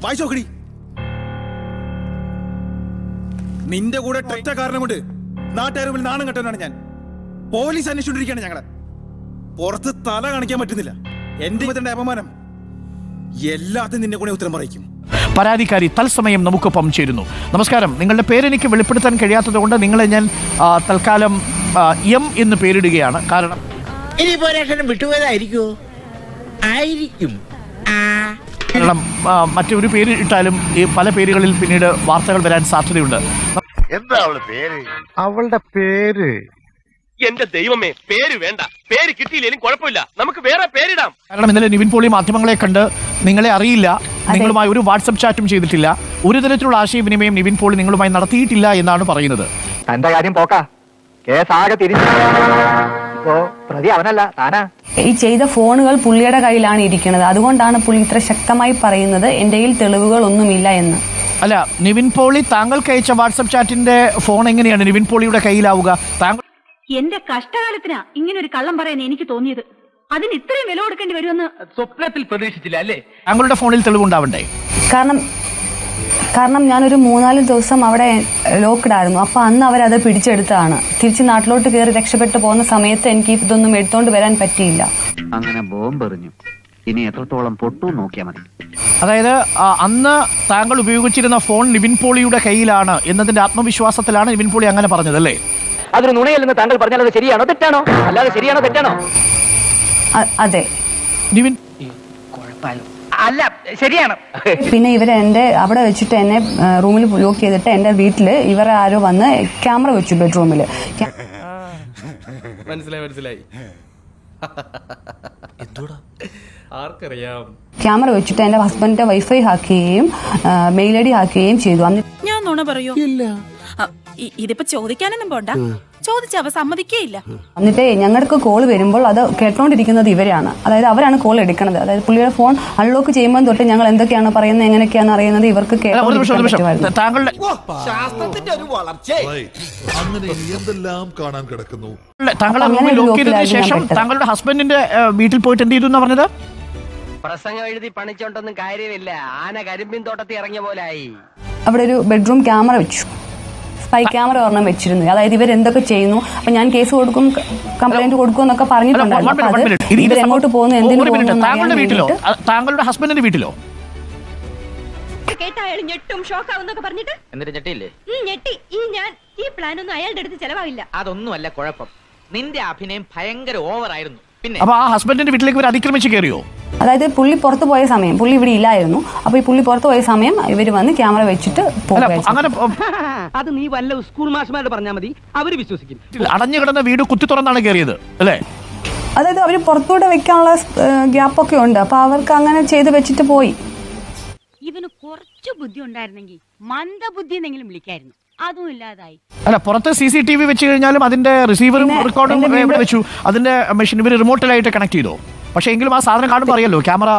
വായിച്ചോക്കടി. നിന്റെ കൂടെ ഒറ്റ കാരണം കൊണ്ട് നാട്ടുകാരുടെ മുന്നിൽ നാണം കെട്ടവനാണ് ഞാൻ. പോലീസ് അന്വേഷിച്ചോണ്ടിരിക്കുകയാണ് ഞങ്ങളെ. പുറത്ത് തല കാണിക്കാൻ പറ്റുന്നില്ല. എന്റെ അപമാനം എല്ലാത്തിനും നിന്നെ കൂടെ ഉത്തരം പറയിക്കും. പരാതിക്കാരി തത്സമയം നമുക്കൊപ്പം ചേരുന്നു. നമസ്കാരം. നിങ്ങളുടെ പേരെനിക്ക് വെളിപ്പെടുത്താൻ കഴിയാത്തത് കൊണ്ട് നിങ്ങളെ ഞാൻ തൽക്കാലം എം എന്ന് പേരിടുകയാണ്. കാരണം കാരണം മറ്റൊരു പേര് ഇട്ടാലും ഈ പല പേരുകളിൽ പിന്നീട് വാർത്തകൾ വരാൻ സാധ്യതയുണ്ട്. എന്താ അവളുടെ പേര്? എന്റെ ദൈവമേ, പേര് വേണ്ട. പേര് കിട്ടിയില്ലെങ്കിലും കുഴപ്പമില്ല, നമുക്ക് വേറെ പേരിടാം. കാരണം ഇന്നലെ നിവിൻ പോളി മാധ്യമങ്ങളെ കണ്ട് നിങ്ങളെ അറിയില്ല, നിങ്ങളുമായി ഒരു വാട്സപ്പ് ചാറ്റും ചെയ്തിട്ടില്ല, ഒരു തരത്തിലുള്ള ആശയവിനിമയം നിവിൻ പോളി നിങ്ങളുമായി നടത്തിയിട്ടില്ല എന്നാണ് പറയുന്നത്. തന്റെ കാര്യം പോക്കാ, കേസാകെ തിരിഞ്ഞു. പ്രതി അവനല്ല, താനാ. ഈ ചെയ്ത ഫോണുകൾ പുള്ളിയുടെ കയ്യിലാണ് ഇരിക്കുന്നത്. അതുകൊണ്ടാണ് പുള്ളി ഇത്ര ശക്തമായി പറയുന്നത് എന്റെ കയ്യിൽ തെളിവുകൾ ഒന്നുമില്ല എന്ന്. അല്ല, നിവിൻ പോളി താങ്കൾക്ക് അയച്ച വാട്സപ്പ് ചാറ്റിന്റെ ഫോൺ എങ്ങനെയാണ് നിവിൻ പോളിയുടെ കയ്യിലാവുക? താങ്കൾ എന്റെ കഷ്ടകാലത്തിനാ ഇങ്ങനെ ഒരു കള്ളം പറയാൻ എനിക്ക് തോന്നിയത്. അതിന് ഇത്രയും വില കൊടുക്കേണ്ടി വരുമെന്ന് സ്വപ്നത്തിൽ പ്രതീക്ഷിച്ചില്ല അല്ലേ? താങ്കളുടെ ഫോണിൽ തെളിവുണ്ടാവണ്ടേ? കാരണം ഞാനൊരു 3-4 ദിവസം അവിടെ ലോക്ക്ഡ് ആയിരുന്നു. അപ്പൊ അന്ന് അവരത് പിടിച്ചെടുത്തതാണ്. തിരിച്ച് നാട്ടിലോട്ട് കയറി രക്ഷപ്പെട്ടു പോകുന്ന സമയത്ത് എനിക്ക് ഇതൊന്നും എടുത്തോണ്ട് വരാൻ പറ്റിയില്ല. അങ്ങനെ ബോംബെറിഞ്ഞു. ഇനി എത്രത്തോളം പൊട്ടു നോക്കിയാൽ മതി. അതായത് അന്ന് താങ്കൾ ഉപയോഗിച്ചിരുന്ന ഫോൺ നിവിൻ പോളിയുടെ കയ്യിലാണ് എന്നതിന്റെ ആത്മവിശ്വാസത്തിലാണ് നിവിൻ പോളി അങ്ങനെ പറഞ്ഞത് അല്ലേ? അതൊരു നുണയല്ലെന്ന് താങ്കൾ പറഞ്ഞാൽ അത് ശരിയാണോ തെറ്റാണോ? അല്ലാതെ ശരിയാണോ തെറ്റാണോ? അതെ, നിവിൻ അല്ല, ശരിയാണ്. പിന്നെ ഇവരെ എന്റെ അവിടെ വെച്ചിട്ട് എന്നെ റൂമിൽ ലോക്ക് ചെയ്തിട്ട് എന്റെ വീട്ടില് ഇവരെ ആരോ വന്ന് ക്യാമറ വെച്ചു ബെഡ്റൂമില്. മനസ്സിലായി. ആർക്കറിയാം. ക്യാമറ വെച്ചിട്ട് എന്റെ ഹസ്ബൻഡിന്റെ വൈഫൈ ഹാക്ക് ചെയ്യുകയും മെയിൽ ഐ ഡി ഹാക്ക് ചെയ്യുകയും ചെയ്തു. ഞാൻ നുണ പറയൂ? ഇല്ല. ഇതിപ്പോ ചോദിക്കാനൊന്നും പോണ്ട. ചോദിച്ച അവ സമ്മതിക്കേയില്ല. എന്നിട്ട് ഞങ്ങൾക്ക് കോൾ വരുമ്പോൾ അത് കേട്ടോണ്ടിരിക്കുന്നത് ഇവരാണ്. അതായത് അവരാണ് കോൾ എടുക്കുന്നത്. അതായത് പുള്ളിയുടെ ഫോൺ അൺലോക്ക് ചെയ്യുമ്പോൾ തൊട്ട് ഞങ്ങൾ എന്തൊക്കെയാണ് പറയുന്നത്, എങ്ങനെയൊക്കെയാണ് അറിയുന്നത് ഇവർക്ക് താങ്കളുടെ ശേഷം താങ്കളുടെ ഹസ്ബൻഡിന്റെ വീട്ടിൽ പോയിട്ട് എന്ത് ചെയ്തു പറഞ്ഞത്? പ്രസംഗം എഴുതി പണിച്ചോണ്ടൊന്നും കാര്യമില്ല. ആന കരിമ്പിൻ തോട്ടത്തിൽ ഇറങ്ങിയ പോലായി. അവിടെ ഒരു ബെഡ്റൂം ക്യാമറ വെച്ചു. സ്പൈ ക്യാമറ ഒരെണ്ണം വെച്ചിരുന്നു. അതായത് ഇവരെന്തൊക്കെ ചെയ്യുന്നു, അപ്പൊ ഞാൻ കേസ് കൊടുക്കും, കംപ്ലൈന്റ് കൊടുക്കും എന്നൊക്കെ പറഞ്ഞിട്ടുണ്ടായിരുന്നു. ഇവരെങ്ങോട്ട് പോകുന്നു, എന്തിനു പോകുന്നു? താങ്കളുടെ ഹസ്ബൻഡിന്റെ വീട്ടിലോ? കേട്ടായാലും ഞെട്ടും ഷോക്കാവുന്നൊക്കെ പറഞ്ഞിട്ട് എന്നിട്ട് ഞെട്ടിയില്ലേ? ഞെട്ടി. ഈ പ്ലാൻ ഒന്നും അയാളുടെ അടുത്ത് ചെലവാവില്ല. അതൊന്നുമല്ല കുഴപ്പം. നിന്റെ അഭിനയം ഭയങ്കര ഓവറായിരുന്നു. പിന്നെ അപ്പൊ ആ ഹസ്ബൻഡിന്റെ വീട്ടിലേക്ക് ഇവർ അതിക്രമിച്ച് കയറിയോ? അതായത് പുള്ളി പുറത്തു പോയ സമയം, പുള്ളി ഇവിടെ ഇല്ലായിരുന്നു. അപ്പൊ ഈ പുള്ളി പുറത്തു പോയ സമയം ഇവര് വന്ന് ക്യാമറ വെച്ചിട്ട് അത് നീ വല്ല സ്കൂൾ മാഷ്മാരോട് പറഞ്ഞാൽ മതി, അവര് വിശ്വസിക്കും. അടഞ്ഞു കിടന്ന വീട് കുത്തി തുറന്നാണ് കയറിയത് അല്ലേ? അതായത് അവര് പുറത്തൂടെ വെക്കാനുള്ള ഗ്യാപ്പൊക്കെ ഉണ്ട്. അപ്പൊ അവർക്ക് അങ്ങനെ ചെയ്ത് വെച്ചിട്ട് പോയി. ഇവന് കുറച്ചു ബുദ്ധി ഉണ്ടായിരുന്നെങ്കിൽ മന്ദബുദ്ധി എന്നെങ്കിലും വിളിക്കായിരുന്നു. അതും ഇല്ലാതായി. അല്ല, പുറത്ത് CCTV വെച്ച് കഴിഞ്ഞാലും അതിന്റെ റിസീവറും റെക്കോർഡും ഇവിടെ വെച്ചു. അതിന്റെ മെഷീൻ ഇവർ റിമോട്ടിലായിട്ട് കണക്ട് ചെയ്തോ? പക്ഷെ എങ്കിലും ആ സാധനം കാണുമ്പോൾ അറിയാലോ ക്യാമറ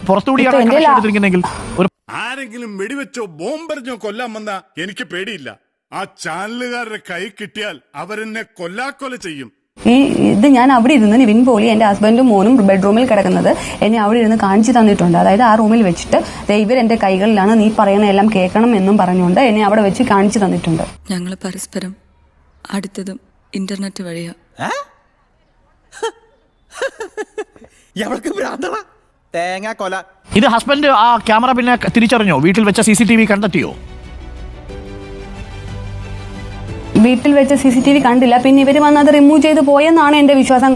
പുറത്തുകൂടിയാണ്. ആരെങ്കിലും വെടിവെച്ചോ ബോംബെറിഞ്ഞോ കൊല്ലാൻ വന്ന എനിക്ക് പേടിയില്ല. ആ ചാനലുകാരുടെ കൈ കിട്ടിയാൽ അവരെന്നെ കൊല്ലാക്കൊല ചെയ്യും. ഇത് ഞാൻ അവിടെ ഇരുന്ന് നിവിൻ പോളി എന്റെ ഹസ്ബൻഡും മോനും ബെഡ്റൂമിൽ കിടക്കുന്നത് എന്നെ അവിടെ ഇരുന്ന് കാണിച്ചു തന്നിട്ടുണ്ട്. അതായത് ആ റൂമിൽ വെച്ചിട്ട് ഇവർ എന്റെ കൈകളിലാണ്, നീ പറയുന്ന എല്ലാം കേൾക്കണം എന്നും പറഞ്ഞുകൊണ്ട് എന്നെ അവിടെ വെച്ച് കാണിച്ചു തന്നിട്ടുണ്ട്. ഞങ്ങൾ പരസ്പരം അടുത്തതും ഇന്റർനെറ്റ് വഴിയാ. ഇത് ഹസ്ബൻഡ് ആ ക്യാമറ പിന്നെ തിരിച്ചറിഞ്ഞോ? വീട്ടിൽ വെച്ച CCTV കണ്ടെത്തിയോ? വീട്ടിൽ വെച്ച CCTV കണ്ടില്ല. പിന്നെ ഇവര് വന്ന് അത് റിമൂവ് ചെയ്ത് പോയെന്നാണ് എന്റെ വിശ്വാസം.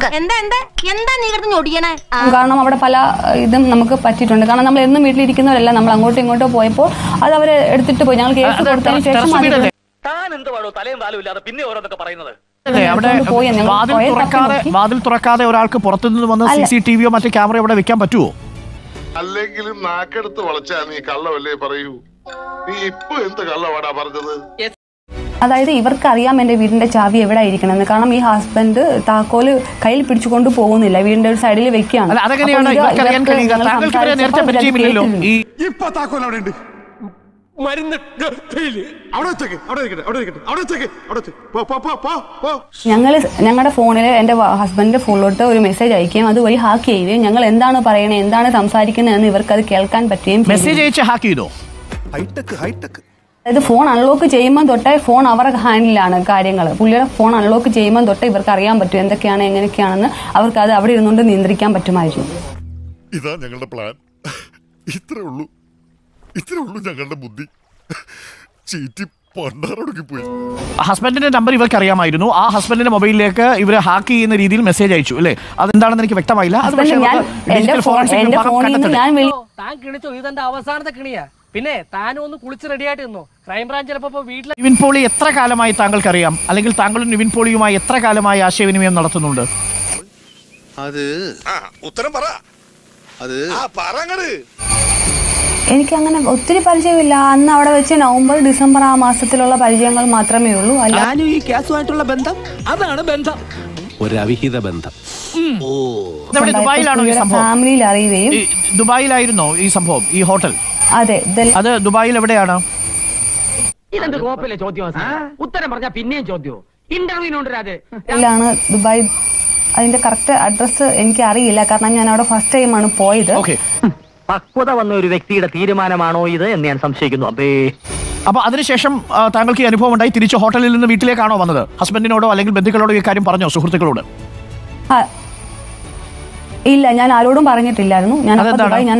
കാരണം അവിടെ പല ഇതും നമുക്ക് പറ്റിയിട്ടുണ്ട്. കാരണം നമ്മൾ എന്നും വീട്ടിലിരിക്കുന്നവരല്ല, നമ്മൾ അങ്ങോട്ടും ഇങ്ങോട്ടോ പോയപ്പോൾ അത് അവര് എടുത്തിട്ട് പോയി. ഞങ്ങൾ കേസ് കൊടുത്തതിന് ശേഷം വാതിൽ തുറക്കാതെ ഒരാൾക്ക് പുറത്തുനിന്ന് വന്ന് CCTVയോ മറ്റു ക്യാമറയോ അവിടെ വെക്കാൻ പറ്റുമോ? അല്ലെങ്കിലും നാക്കെടുത്ത് വളച്ചാ നീ കള്ളവല്ലേ പറയൂ. നീ ഇപ്പൊ എന്ത് കള്ളവാടാ പറഞ്ഞത്? അതായത് ഇവർക്ക് അറിയാം എന്റെ വീടിന്റെ ചാവി എവിടെ ഇരിക്കണമെന്ന്. കാരണം ഈ ഹസ്ബൻഡ് താക്കോല് കയ്യിൽ പിടിച്ചുകൊണ്ട് പോകുന്നില്ല, വീടിന്റെ ഒരു സൈഡിൽ വെക്കുകയാണ്. മരുന്ന് ഞങ്ങളുടെ ഫോണിൽ എന്റെ ഹസ്ബൻഡിന്റെ ഫോണിലോട്ട് ഒരു മെസ്സേജ് അയക്കുകയും അതുവഴി ഹാക്ക് ചെയ്യുകയും ഞങ്ങൾ എന്താണ് പറയണേ എന്താണ് സംസാരിക്കുന്നത് എന്ന് ഇവർക്ക് അത് കേൾക്കാൻ പറ്റുകയും മെസ്സേജ് അയച്ച് ഹാക്ക് ചെയ്തോ? അതായത് ഫോൺ അൺലോക്ക് ചെയ്യുമ്പോൾ തൊട്ടേ ഫോൺ അവരുടെ ഹാൻഡിലാണ് കാര്യങ്ങൾ. പുള്ളിയുടെ ഫോൺ അൺലോക്ക് ചെയ്യുമ്പോൾ തൊട്ടേ ഇവർക്ക് അറിയാൻ പറ്റും എന്തൊക്കെയാണ് എങ്ങനെയൊക്കെയാണെന്ന്. അവർക്ക് അത് അവിടെ ഇരുന്നുകൊണ്ട് നിയന്ത്രിക്കാൻ പറ്റുമായിരുന്നു. ഇതാ ഞങ്ങളുടെ പ്ലാൻ. ഇത്രേ ഉള്ളൂ ഞങ്ങളുടെ ബുദ്ധി. ചീറ്റി പണ്ടാറൊടുക്കി പോയി. ഹസ്ബൻഡിന്റെ നമ്പർ ഇവർക്ക് അറിയാമായിരുന്നു. ആ ഹസ്ബൻഡിന്റെ മൊബൈലിലേക്ക് ഇവർ ഹാക്ക് ചെയ്യുന്ന രീതിയിൽ മെസ്സേജ് അയച്ചു അല്ലേ? അതെന്താണെന്ന് എനിക്ക് വ്യക്തമായില്ല. താൻ കിണിച്ചോ? ഇതെന്റെ അവസാനത്തെ കിണിയാ. പിന്നെ താനും ഒന്ന് കുളിച്ച് റെഡിയായിട്ട് നിന്നോ. ക്രൈംബ്രാഞ്ച് ചിലപ്പോ വീട്ടിൽ. നിവിൻ പോളി എത്ര കാലമായി താങ്കൾക്കറിയാം? അല്ലെങ്കിൽ താങ്കളും നിവിൻ പോളിയുമായി എത്ര കാലമായി ആശയവിനിമയം നടത്തുന്നുണ്ട്? അത് ഉത്തരം പറ. അത് എനിക്ക് അങ്ങനെ ഒത്തിരി പരിചയമില്ല. അന്ന് അവിടെ വെച്ച് നവംബർ ഡിസംബർ ആ മാസത്തിലുള്ള പരിചയങ്ങൾ മാത്രമേ ഉള്ളൂ. ഞാനും ഈ കേസുമായിട്ടുള്ള ബന്ധം അതാണ് ബന്ധം, ഒരു അവിഹിത ബന്ധം. ദുബായിലാണോ ഈ സംഭവം? ഫാമിലിയിൽ അറിയുകയും. ദുബായിലായിരുന്നോ ഈ സംഭവം, ഈ ഹോട്ടൽ? അതെ. അത് ദുബായിൽ എവിടെയാണ്? ഇതെന്ത് കോപ്പിലെ ചോദ്യം? ഉത്തരം പറഞ്ഞാ പിന്നെയും ചോദ്യമോ? ഇന്റർവ്യൂനുണ്ട്. ദുബായ്. അതിന്റെ കറക്റ്റ് അഡ്രസ് എനിക്ക് അറിയില്ല, കാരണം ഞാൻ അവിടെ ഫസ്റ്റ് ടൈമാണ് പോയത്. പക്വത വന്ന ഒരു വ്യക്തിയുടെ തീരുമാനമാണോ ഇത് എന്ന് ഞാൻ സംശയിക്കുന്നു. അപ്പൊ അതിനുശേഷം താങ്കൾക്ക് ഈ അനുഭവം ഉണ്ടായി തിരിച്ച് ഹോട്ടലിൽ നിന്ന് വീട്ടിലേക്കാണോ വന്നത്? ഹസ്ബൻഡിനോടോ അല്ലെങ്കിൽ ബന്ധുക്കളോടോ ഈ കാര്യം പറഞ്ഞോ? സുഹൃത്തുക്കളോട്? ഇല്ല, ഞാൻ ആരോടും പറഞ്ഞിട്ടില്ലായിരുന്നു. ഞാൻ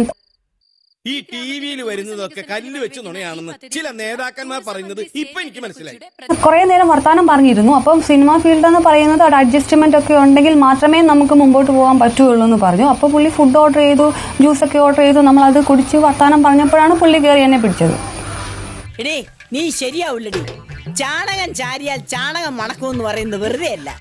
ഈ ടിവിയിൽ വരുന്നതൊക്കെ കല്ല് വെച്ച് നുണയാണെന്ന് ചില നേതാക്കന്മാർ പറയുന്നത് ഇപ്പൊ എനിക്ക് മനസ്സിലായി. കുറെ നേരം വർത്താനം പറഞ്ഞിരുന്നു. അപ്പം സിനിമ ഫീൽഡ് എന്ന് പറയുന്നത് അവിടെ അഡ്ജസ്റ്റ്മെന്റ് ഒക്കെ ഉണ്ടെങ്കിൽ മാത്രമേ നമുക്ക് മുമ്പോട്ട് പോകാൻ പറ്റുള്ളൂ എന്ന് പറഞ്ഞു. അപ്പൊ പുള്ളി ഫുഡ് ഓർഡർ ചെയ്തു, ജ്യൂസ് ഒക്കെ ഓർഡർ ചെയ്തു. നമ്മൾ അത് കുടിച്ച് വർത്താനം പറഞ്ഞപ്പോഴാണ് പുള്ളി കയറി എന്നെ പിടിച്ചത്. നീ ശരിയാവില്ലടി. ചാണകം ചാരിയാൽ ചാണകം മണക്കുമെന്ന് പറയുന്നത് വെറുതെ അല്ല.